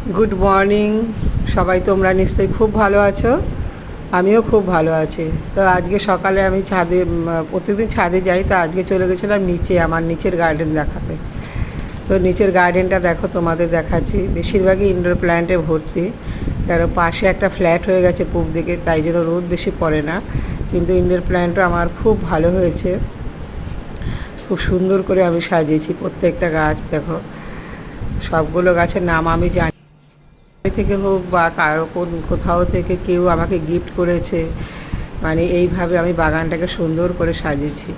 Good morning. সবাই তোমরা নিশ্চয়ই খুব ভালো আছো, আমিও খুব ভালো আছি। তো আজকে সকালে আমি ছাদে প্রতিদিন ছাদে যাই, তো আজকে চলে গেছিলাম নিচে, আমার নিচের গার্ডেন দেখাতে। তো নিচের গার্ডেনটা দেখো, তোমাদের দেখাচ্ছি। বেশিরভাগই ইনডোর প্ল্যান্টে ভর্তি, কারণ পাশে একটা ফ্ল্যাট হয়ে গেছে পূব দিকে, তাই জন্য রোদ বেশি পড়ে না। কিন্তু ইনডোর প্ল্যান্টও আমার খুব ভালো হয়েছে, খুব সুন্দর করে আমি সাজিয়েছি প্রত্যেকটা গাছ। দেখো, সবগুলো গাছের নাম আমি জানি থেকে হোক বা কারো কোথাও থেকে কেউ আমাকে গিফট করেছে, মানে এইভাবে আমি বাগানটাকে সুন্দর করে সাজিয়েছি।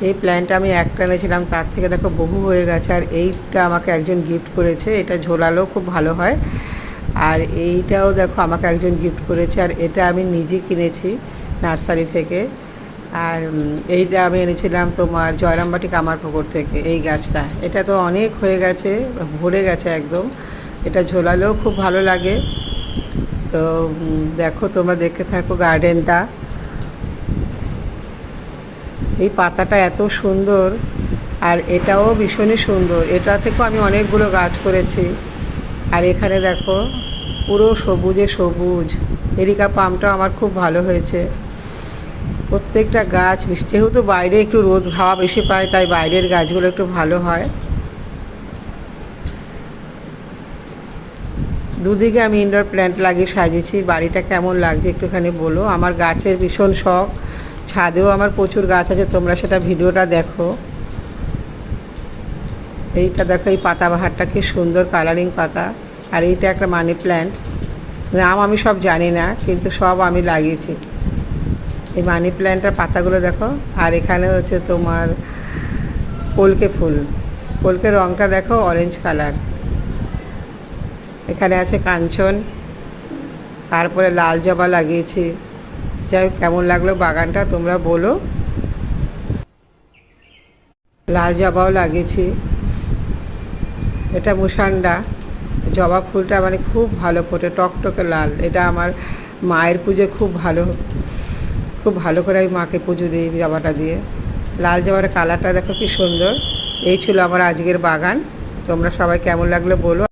এই প্ল্যান্টটা আমি একটা এনেছিলাম, তার থেকে দেখো বহু হয়ে গেছে। আর এইটা আমাকে একজন গিফট করেছে, এটা ঝোলালেও খুব ভালো হয়। আর এইটাও দেখো আমাকে একজন গিফট করেছে, আর এটা আমি নিজে কিনেছি নার্সারি থেকে। আর এইটা আমি এনেছিলাম তোমার জয়রামবাটি কামারপুকুর থেকে। এই গাছটা, এটা তো অনেক হয়ে গেছে, ভরে গেছে একদম। এটা ঝোলালেও খুব ভালো লাগে। তো দেখো, তোমরা দেখতে থাকো গার্ডেনটা। এই পাতাটা এত সুন্দর, আর এটাও ভীষণই সুন্দর। এটা থেকেও আমি অনেকগুলো গাছ করেছি। আর এখানে দেখো, পুরো সবুজে সবুজ। এরিকা পামটাও আমার খুব ভালো হয়েছে। প্রত্যেকটা গাছ, যেহেতু বাইরে একটু রোদ হাওয়া বেশি পায়, তাই বাইরের গাছগুলো একটু ভালো হয়। দুদিকে আমি ইনডোর প্ল্যান্ট লাগিয়ে সাজিয়েছি। বাড়িটা কেমন লাগছে একটুখানি বলো। আমার গাছের ভীষণ শখ, ছাদেও আমার প্রচুর গাছ আছে, তোমরা সেটা ভিডিওটা দেখো। এইটা দেখো, এই পাতাবাহারটা কি সুন্দর কালারিং পাতা। আর এইটা একটা মানি প্ল্যান্ট, নাম আমি সব জানি না, কিন্তু সব আমি লাগিয়েছি। এই মানি প্ল্যান্টের পাতাগুলো দেখো। আর এখানে হচ্ছে তোমার কলকে ফুল, কলকে রঙটা দেখো অরেঞ্জ কালার। এখানে আছে কাঞ্চন, তারপরে লাল জবা লাগিয়েছি। যাই হোক, কেমন লাগলো বাগানটা তোমরা বলো। লাল জবাও লাগিয়েছি। এটা মুসান্ডা, জবা ফুলটা মানে খুব ভালো ফোটে, টকটকে লাল। এটা আমার মায়ের পুজো খুব ভালো, খুব ভালো করে আমি মাকে পুজো দিই জবাটা দিয়ে। লাল জবার কালারটা দেখো কি সুন্দর। এই ছিল আমার আজকের বাগান। তোমরা সবাই কেমন লাগলো বলো।